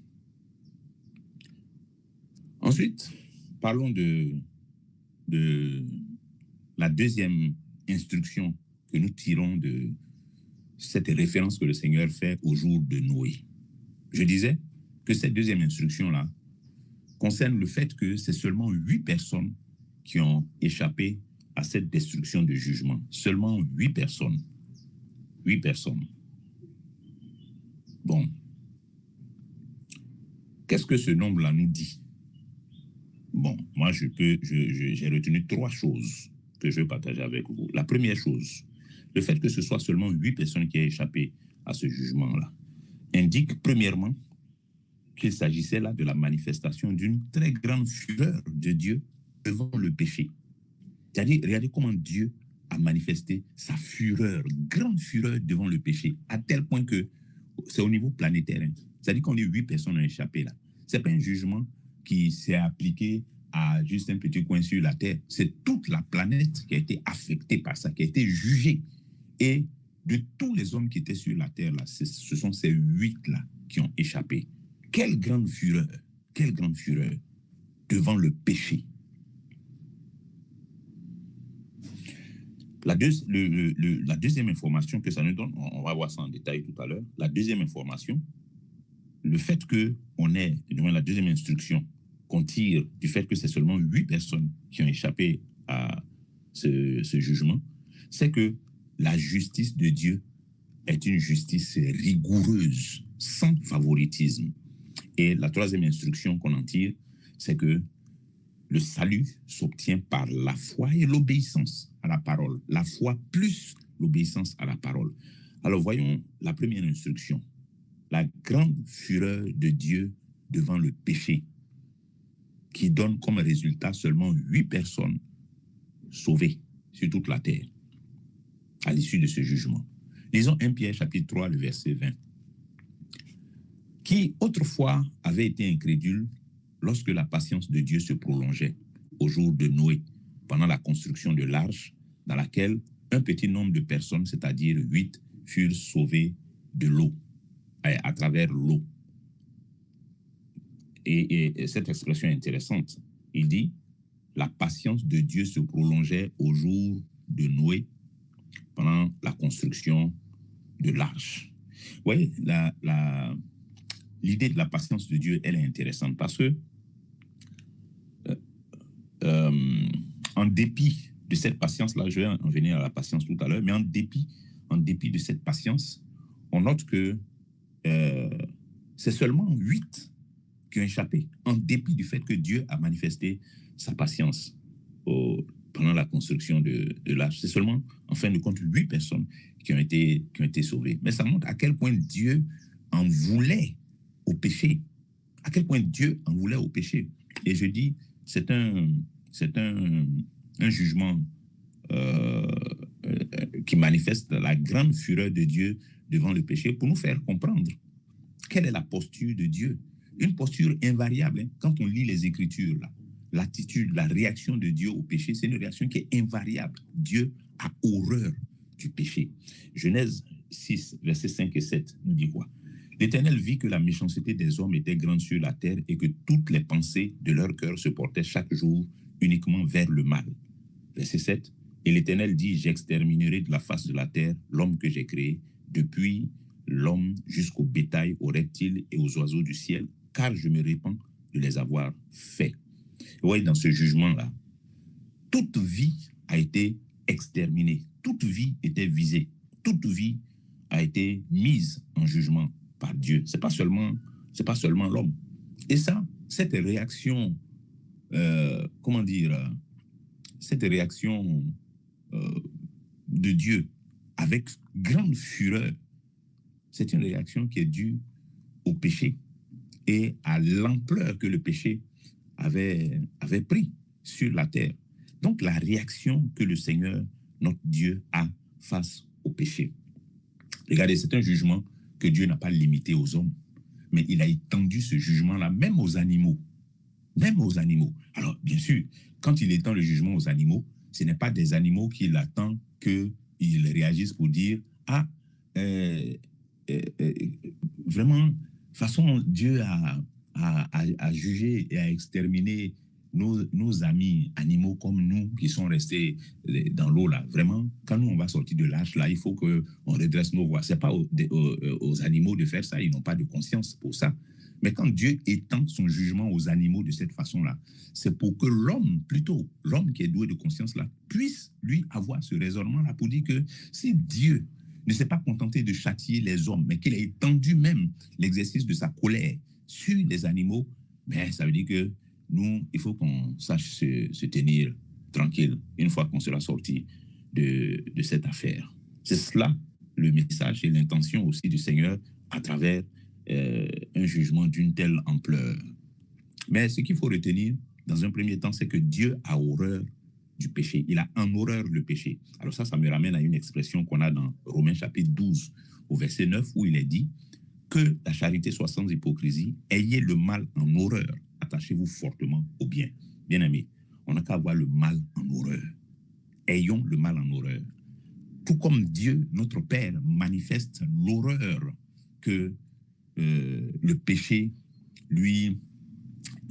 Ensuite, parlons de la deuxième instruction que nous tirons de cette référence que le Seigneur fait au jour de Noé. Je disais que cette deuxième instruction-là concerne le fait que c'est seulement 8 personnes qui ont échappé à cette destruction de jugement. Seulement 8 personnes. 8 personnes. Bon. Qu'est-ce que ce nombre-là nous dit? Bon, moi, j'ai retenu 3 choses que je vais partager avec vous. La première chose, le fait que ce soit seulement 8 personnes qui aient échappé à ce jugement-là indique, premièrement, qu'il s'agissait là de la manifestation d'une très grande fureur de Dieu devant le péché. C'est-à-dire, regardez comment Dieu a manifesté sa fureur, grande fureur devant le péché, à tel point que c'est au niveau planétaire. Hein. C'est-à-dire qu'on est 8 personnes à échapper là. Ce n'est pas un jugement qui s'est appliqué à juste un petit coin sur la Terre. C'est toute la planète qui a été affectée par ça, qui a été jugée. Et de tous les hommes qui étaient sur la Terre, là, ce sont ces 8-là qui ont échappé. Quelle grande fureur devant le péché. La deuxième information que ça nous donne, on va voir ça en détail tout à l'heure, la deuxième information, le fait qu'on ait, la deuxième instruction qu'on tire du fait que c'est seulement 8 personnes qui ont échappé à ce jugement, c'est que la justice de Dieu est une justice rigoureuse, sans favoritisme. Et la troisième instruction qu'on en tire, c'est que le salut s'obtient par la foi et l'obéissance à la parole. La foi plus l'obéissance à la parole. Alors voyons la première instruction. La grande fureur de Dieu devant le péché, qui donne comme résultat seulement 8 personnes sauvées sur toute la terre à l'issue de ce jugement. Lisons 1 Pierre chapitre 3, le verset 20. Qui autrefois avait été incrédule lorsque la patience de Dieu se prolongeait au jour de Noé, pendant la construction de l'arche, dans laquelle un petit nombre de personnes, c'est-à-dire 8, furent sauvées de l'eau, à travers l'eau. Et cette expression est intéressante. Il dit, la patience de Dieu se prolongeait au jour de Noé, pendant la construction de l'arche. Vous voyez, l'idée de la patience de Dieu, elle est intéressante parce que en dépit de cette patience-là, je vais en venir à la patience tout à l'heure, mais en dépit de cette patience, on note que c'est seulement 8 qui ont échappé, en dépit du fait que Dieu a manifesté sa patience pendant la construction de l'arche. C'est seulement, en fin de compte, 8 personnes qui ont été sauvées. Mais ça montre à quel point Dieu en voulait au péché. À quel point Dieu en voulait au péché. Et je dis, c'est un jugement qui manifeste la grande fureur de Dieu devant le péché pour nous faire comprendre quelle est la posture de Dieu. Une posture invariable. Hein. Quand on lit les Écritures, là, l'attitude, la réaction de Dieu au péché, c'est une réaction qui est invariable. Dieu a horreur du péché. Genèse 6, versets 5 et 7 nous dit quoi? L'Éternel vit que la méchanceté des hommes était grande sur la terre et que toutes les pensées de leur cœur se portaient chaque jour uniquement vers le mal. Verset 7. Et l'Éternel dit, j'exterminerai de la face de la terre l'homme que j'ai créé, depuis l'homme jusqu'au bétail, aux reptiles et aux oiseaux du ciel, car je me répands de les avoir faits. Vous voyez, dans ce jugement-là, toute vie a été exterminée, toute vie était visée, toute vie a été mise en jugement par Dieu. C'est pas seulement l'homme. Et ça, cette réaction, cette réaction de Dieu avec grande fureur, c'est une réaction qui est due au péché et à l'ampleur que le péché avait pris sur la terre. Donc, la réaction que le Seigneur, notre Dieu, a face au péché. Regardez, c'est un jugement que Dieu n'a pas limité aux hommes, mais il a étendu ce jugement-là même aux animaux. Même aux animaux. Alors, bien sûr, quand il étend le jugement aux animaux, ce n'est pas des animaux qu'il attend qu'ils réagissent pour dire « Ah, vraiment, de toute façon, Dieu a jugé et a exterminé nos amis animaux comme nous qui sont restés dans l'eau là. Vraiment, quand nous on va sortir de l'arche là, il faut qu'on redresse nos voix. C'est pas aux animaux de faire ça, ils n'ont pas de conscience pour ça. Mais quand Dieu étend son jugement aux animaux de cette façon-là, c'est pour que l'homme qui est doué de conscience là, puisse lui avoir ce raisonnement-là pour dire que si Dieu ne s'est pas contenté de châtier les hommes, mais qu'il a étendu même l'exercice de sa colère sur les animaux, mais ça veut dire que nous, il faut qu'on sache se tenir tranquille une fois qu'on sera sorti de cette affaire. C'est cela le message et l'intention aussi du Seigneur à travers un jugement d'une telle ampleur. Mais ce qu'il faut retenir, dans un premier temps, c'est que Dieu a horreur du péché. Il a en horreur le péché. Alors ça me ramène à une expression qu'on a dans Romains chapitre 12, au verset 9, où il est dit que la charité soit sans hypocrisie, ayez le mal en horreur, attachez-vous fortement au bien. Bien-aimés, on n'a qu'à avoir le mal en horreur. Ayons le mal en horreur. Tout comme Dieu, notre Père, manifeste l'horreur que le péché lui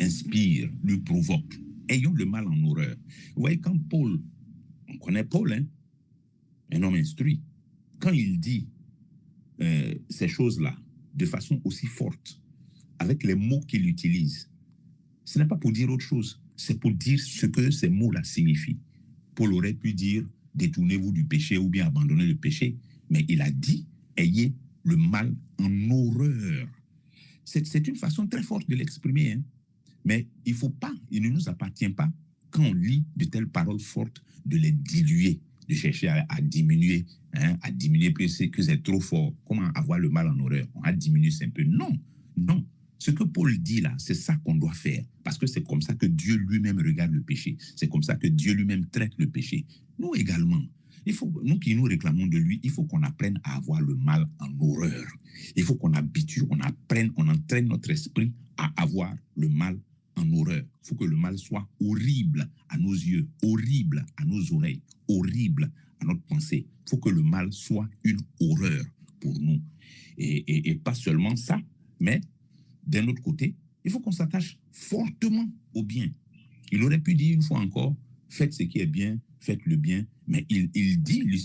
inspire, lui provoque. Ayons le mal en horreur. Vous voyez, quand Paul, on connaît Paul, hein, un homme instruit, quand il dit ces choses-là de façon aussi forte, avec les mots qu'il utilise, ce n'est pas pour dire autre chose, c'est pour dire ce que ces mots-là signifient. Paul aurait pu dire « détournez-vous du péché » ou bien « abandonnez le péché », mais il a dit « ayez le mal en horreur ». C'est une façon très forte de l'exprimer, hein. Mais il ne nous appartient pas, quand on lit de telles paroles fortes, de les diluer, de chercher à diminuer, hein, à diminuer que c'est trop fort. Comment avoir le mal en horreur? On a diminué un peu. Non, non. Ce que Paul dit là, c'est ça qu'on doit faire, parce que c'est comme ça que Dieu lui-même regarde le péché. C'est comme ça que Dieu lui-même traite le péché. Nous également, nous qui nous réclamons de lui, il faut qu'on apprenne à avoir le mal en horreur. Il faut qu'on habitue, on entraîne notre esprit à avoir le mal en horreur. Il faut que le mal soit horrible à nos yeux, horrible à nos oreilles, horrible à notre pensée. Il faut que le mal soit une horreur pour nous. Et pas seulement ça, mais d'un autre côté, il faut qu'on s'attache fortement au bien. Il aurait pu dire une fois encore, faites ce qui est bien, faites le bien, mais il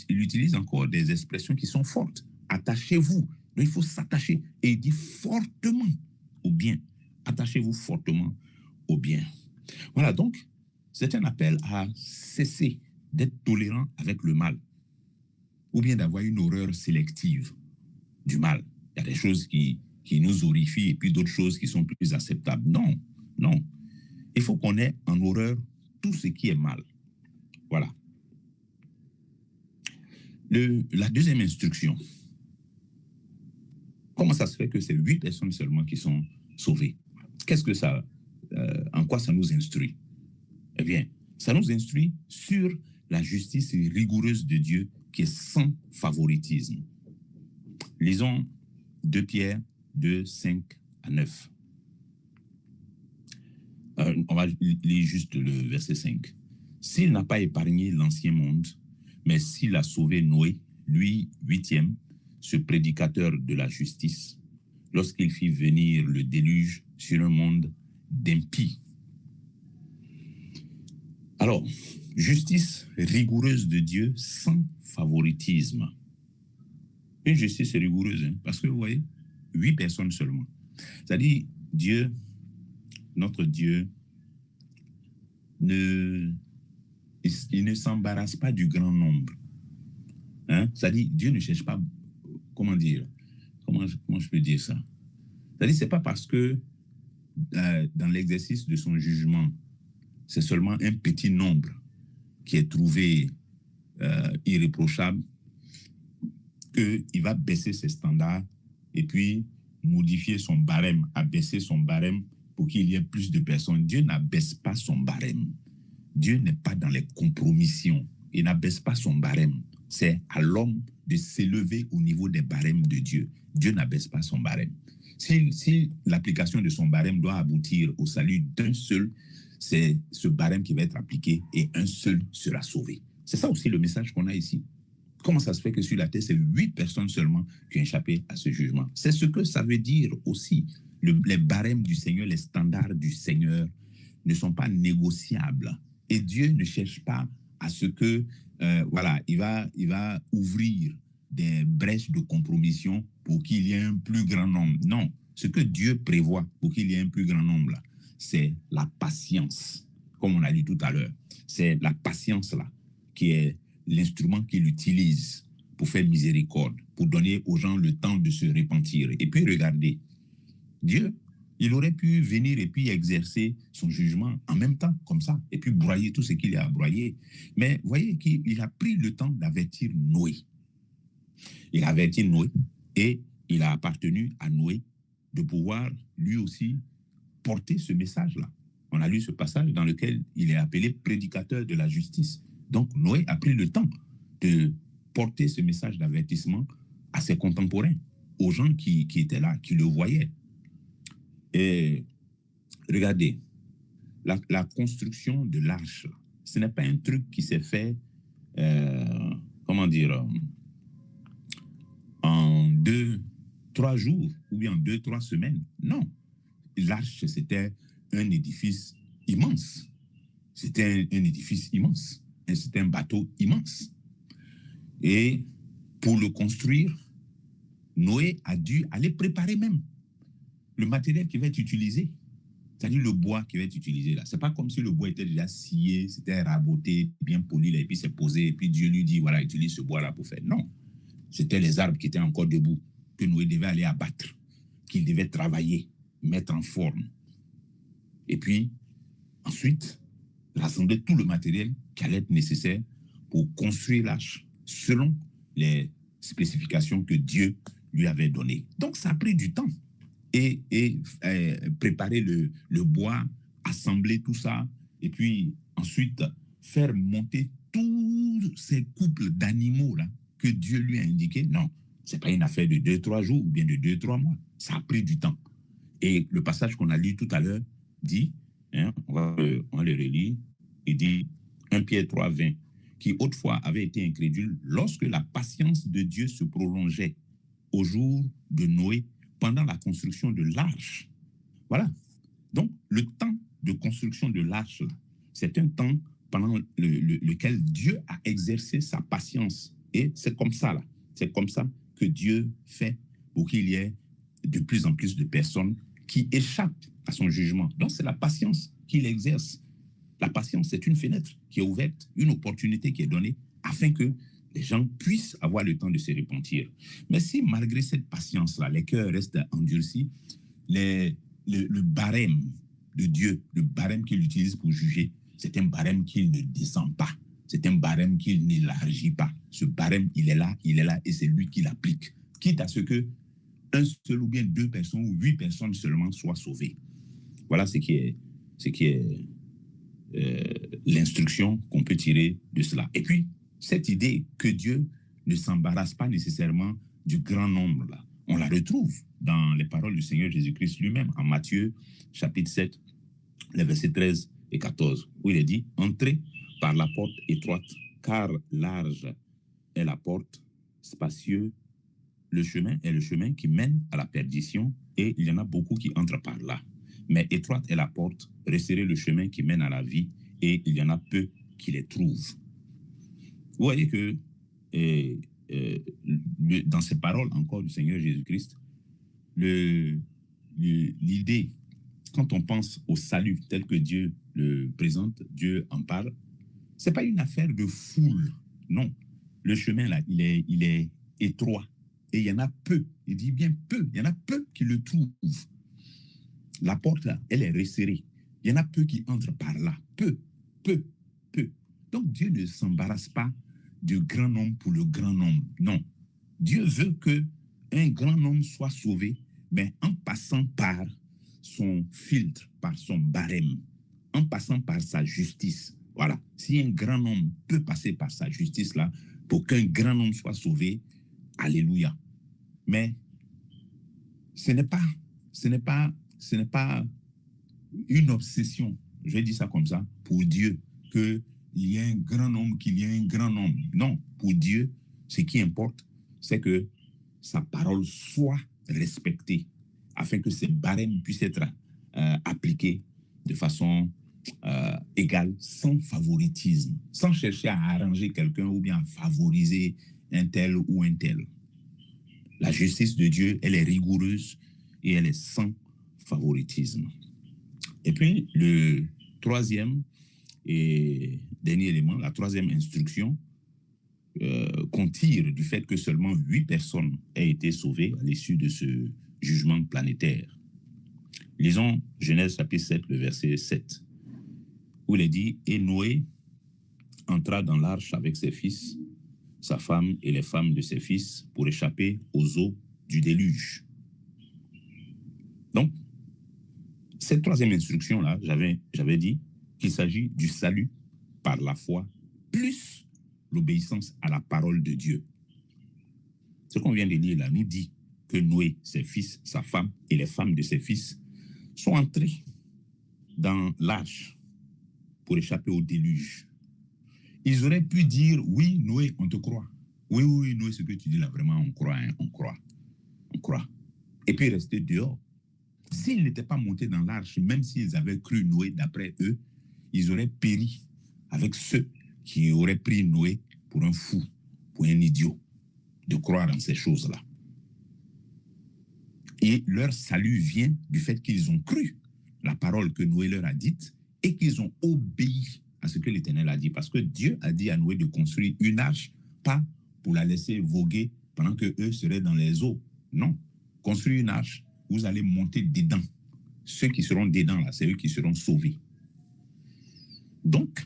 utilise encore des expressions qui sont fortes. Attachez-vous. Donc, il faut s'attacher. Et il dit fortement au bien. Attachez-vous fortement au bien. Voilà, donc, c'est un appel à cesser d'être tolérant avec le mal, ou bien d'avoir une horreur sélective du mal. Il y a des choses qui nous horrifient et puis d'autres choses qui sont plus acceptables. Non, non. Il faut qu'on ait en horreur tout ce qui est mal. Voilà. La deuxième instruction. Comment ça se fait que c'est 8 personnes seulement qui sont sauvées? Qu'est-ce que ça, en quoi ça nous instruit? Eh bien, ça nous instruit sur la justice rigoureuse de Dieu qui est sans favoritisme. Lisons 2 Pierre 2, 5 à 9. On va lire juste le verset 5. S'il n'a pas épargné l'ancien monde, mais s'il a sauvé Noé, lui, 8e, ce prédicateur de la justice, lorsqu'il fit venir le déluge sur un monde d'impies. Alors, justice rigoureuse de Dieu sans favoritisme. Une justice rigoureuse, hein, parce que vous voyez, 8 personnes seulement. C'est-à-dire, Dieu, notre Dieu, il ne s'embarrasse pas du grand nombre. Hein? C'est-à-dire, Dieu ne cherche pas, comment dire, comment je peux dire ça? C'est-à-dire, c'est pas parce que dans l'exercice de son jugement, c'est seulement un petit nombre qui est trouvé irréprochable qu'il va baisser ses standards et puis modifier son barème, abaisser son barème pour qu'il y ait plus de personnes. Dieu n'abaisse pas son barème. Dieu n'est pas dans les compromissions. Il n'abaisse pas son barème. C'est à l'homme de s'élever au niveau des barèmes de Dieu. Dieu n'abaisse pas son barème. Si l'application de son barème doit aboutir au salut d'un seul, c'est ce barème qui va être appliqué et un seul sera sauvé. C'est ça aussi le message qu'on a ici. Comment ça se fait que sur la terre, c'est 8 personnes seulement qui ont échappé à ce jugement? C'est ce que ça veut dire aussi. Les barèmes du Seigneur, les standards du Seigneur ne sont pas négociables. Et Dieu ne cherche pas à ce que, voilà, il va ouvrir des brèches de compromission pour qu'il y ait un plus grand nombre. Non, ce que Dieu prévoit pour qu'il y ait un plus grand nombre, là, c'est la patience, comme on a dit tout à l'heure. C'est la patience, là, qui est l'instrument qu'il utilise pour faire miséricorde, pour donner aux gens le temps de se repentir. Et puis, regardez, Dieu, il aurait pu venir et puis exercer son jugement en même temps, comme ça, et puis broyer tout ce qu'il a à broyer. Mais voyez qu'il a pris le temps d'avertir Noé. Il a averti Noé et il a appartenu à Noé de pouvoir lui aussi porter ce message-là. On a lu ce passage dans lequel il est appelé prédicateur de la justice. Donc Noé a pris le temps de porter ce message d'avertissement à ses contemporains, aux gens qui étaient là, qui le voyaient. Et regardez, la construction de l'arche, ce n'est pas un truc qui s'est fait, comment dire, en 2-3 jours ou bien en 2-3 semaines. Non, l'arche, c'était un édifice immense. C'était un édifice immense. C'était un bateau immense. Et pour le construire, Noé a dû aller préparer même le matériel qui va être utilisé. C'est-à-dire le bois qui va être utilisé là. Ce n'est pas comme si le bois était déjà scié, c'était raboté, bien poli, là, et puis c'est posé, et puis Dieu lui dit, voilà, utilise ce bois-là pour faire. Non. C'était les arbres qui étaient encore debout, que Noé devait aller abattre, qu'il devait travailler, mettre en forme. Et puis, ensuite, rassembler tout le matériel qui allait être nécessaire pour construire l'arche, selon les spécifications que Dieu lui avait données. Donc, ça a pris du temps. Et préparer le bois, assembler tout ça, et puis ensuite faire monter tous ces couples d'animaux là que Dieu lui a indiqué. Non, ce n'est pas une affaire de 2-3 jours ou bien de 2-3 mois. Ça a pris du temps. Et le passage qu'on a lu tout à l'heure dit, hein, on le relit, il dit 1 Pierre 3, 20, qui autrefois avait été incrédule lorsque la patience de Dieu se prolongeait au jour de Noé pendant la construction de l'arche. Voilà. Donc, le temps de construction de l'arche, c'est un temps pendant lequel Dieu a exercé sa patience. Et c'est comme ça, là. C'est comme ça que Dieu fait pour qu'il y ait de plus en plus de personnes qui échappent à son jugement. Donc, c'est la patience qu'il exerce. La patience, c'est une fenêtre qui est ouverte, une opportunité qui est donnée afin que les gens puissent avoir le temps de se repentir. Mais si malgré cette patience-là, les cœurs restent endurcis, le barème de Dieu, le barème qu'il utilise pour juger, c'est un barème qu'il ne descend pas. C'est un barème qu'il n'élargit pas. Ce barème, il est là, et c'est lui qui l'applique. Quitte à ce que un seul ou bien 2 personnes ou 8 personnes seulement soient sauvées. Voilà ce qui est l'instruction qu'on peut tirer de cela. Et puis, cette idée que Dieu ne s'embarrasse pas nécessairement du grand nombre, là, on la retrouve dans les paroles du Seigneur Jésus-Christ lui-même, en Matthieu, chapitre 7, les versets 13 et 14, où il est dit « Entrez par la porte étroite, car large est la porte, spacieux le chemin est le chemin qui mène à la perdition, et il y en a beaucoup qui entrent par là. Mais étroite est la porte, resserrez le chemin qui mène à la vie, et il y en a peu qui les trouvent. » Vous voyez que dans ces paroles encore du Seigneur Jésus-Christ, l'idée, quand on pense au salut tel que Dieu le présente, Dieu en parle, ce n'est pas une affaire de foule, non. Le chemin là, il est étroit, et il y en a peu, il dit bien peu, il y en a peu qui le trouvent. La porte là, elle est resserrée, il y en a peu qui entrent par là, peu. Donc Dieu ne s'embarrasse pas du grand nombre pour le grand nombre. Non. Dieu veut qu'un grand nombre soit sauvé, mais en passant par son filtre, par son barème, en passant par sa justice. Voilà. Si un grand nombre peut passer par sa justice là, pour qu'un grand nombre soit sauvé, alléluia. Mais ce n'est pas une obsession, je vais dire ça comme ça, pour Dieu, qu'il y ait un grand nombre, qu'il y ait un grand nombre. Non, pour Dieu, ce qui importe, c'est que sa parole soit respectée, afin que ces barèmes puissent être appliqués de façon égale, sans favoritisme, sans chercher à arranger quelqu'un ou bien à favoriser un tel ou un tel. La justice de Dieu, elle est rigoureuse et elle est sans favoritisme. Et puis, le troisième et dernier élément, la troisième instruction qu'on tire du fait que seulement 8 personnes aient été sauvées à l'issue de ce jugement planétaire. Lisons Genèse chapitre 7, le verset 7, où il est dit « Et Noé entra dans l'arche avec ses fils, sa femme et les femmes de ses fils pour échapper aux eaux du déluge. » Donc, cette troisième instruction-là, j'avais dit qu'il s'agit du salut par la foi, plus l'obéissance à la parole de Dieu. Ce qu'on vient de lire là nous dit que Noé, ses fils, sa femme et les femmes de ses fils sont entrés dans l'arche pour échapper au déluge. Ils auraient pu dire, oui, Noé, on te croit. Oui, oui, Noé, ce que tu dis là, vraiment, on croit, hein, on croit, on croit. Et puis rester dehors. S'ils n'étaient pas montés dans l'arche, même s'ils avaient cru Noé, d'après eux, ils auraient péri avec ceux qui auraient pris Noé pour un fou, pour un idiot, de croire en ces choses-là. Et leur salut vient du fait qu'ils ont cru la parole que Noé leur a dite et qu'ils ont obéi à ce que l'Éternel a dit. Parce que Dieu a dit à Noé de construire une arche, pas pour la laisser voguer pendant qu'eux seraient dans les eaux. Non. Construire une arche, vous allez monter dedans. Ceux qui seront dedans, là, c'est eux qui seront sauvés. Donc,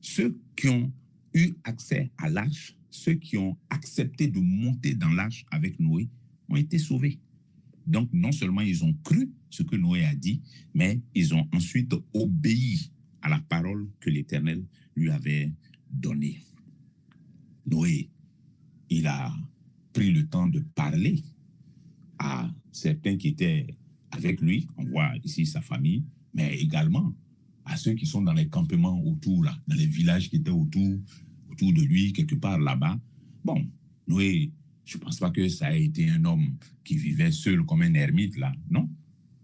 ceux qui ont eu accès à l'arche, ceux qui ont accepté de monter dans l'arche avec Noé, ont été sauvés. Donc, non seulement ils ont cru ce que Noé a dit, mais ils ont ensuite obéi à la parole que l'Éternel lui avait donnée. Noé, il a pris le temps de parler à certains qui étaient avec lui, on voit ici sa famille, mais également à ceux qui sont dans les campements autour, là, dans les villages qui étaient autour de lui, quelque part là-bas. Bon, Noé, je ne pense pas que ça ait été un homme qui vivait seul comme un ermite, là, non.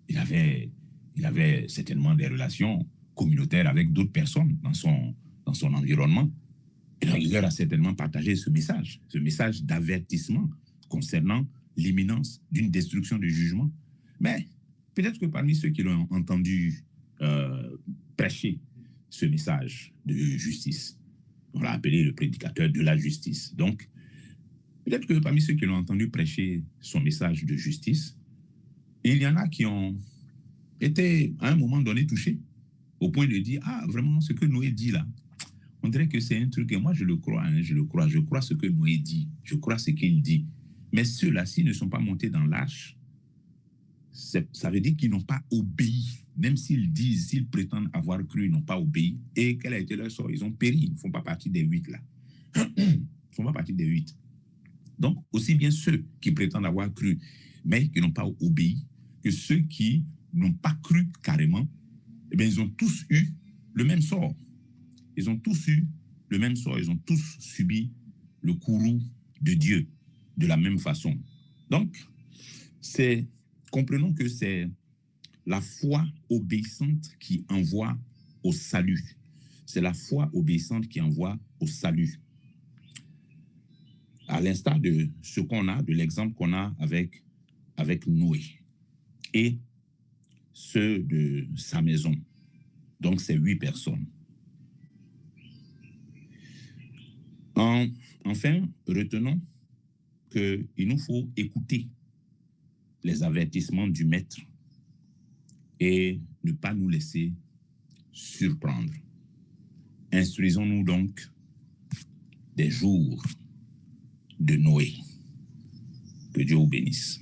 Il avait certainement des relations communautaires avec d'autres personnes dans son environnement. Et donc, il leur a certainement partagé ce message d'avertissement concernant l'imminence d'une destruction du jugement. Mais peut-être que parmi ceux qui l'ont entendu prêcher ce message de justice, on l'a appelé le prédicateur de la justice. Donc, peut-être que parmi ceux qui l'ont entendu prêcher son message de justice, il y en a qui ont été à un moment donné touchés au point de dire, ah, vraiment, ce que Noé dit là, on dirait que c'est un truc, et moi je le crois, hein, je crois ce que Noé dit, je crois ce qu'il dit. Mais ceux-là, s'ils ne sont pas montés dans l'arche, ça veut dire qu'ils n'ont pas obéi. Même s'ils disent, s'ils prétendent avoir cru, ils n'ont pas obéi. Et quel a été leur sort? Ils ont péri, ils ne font pas partie des 8 là. Ils ne font pas partie des 8. Donc, aussi bien ceux qui prétendent avoir cru, mais qui n'ont pas obéi, que ceux qui n'ont pas cru carrément, eh bien, ils ont tous eu le même sort. Ils ont tous eu le même sort, ils ont tous subi le courroux de Dieu de la même façon. Donc, comprenons que c'est la foi obéissante qui envoie au salut. C'est la foi obéissante qui envoie au salut. À l'instar de ce qu'on a, de l'exemple qu'on a avec Noé et ceux de sa maison. Donc, c'est 8 personnes. Enfin, retenons qu'il nous faut écouter les avertissements du Maître et ne pas nous laisser surprendre. Instruisons-nous donc des jours de Noé. Que Dieu vous bénisse.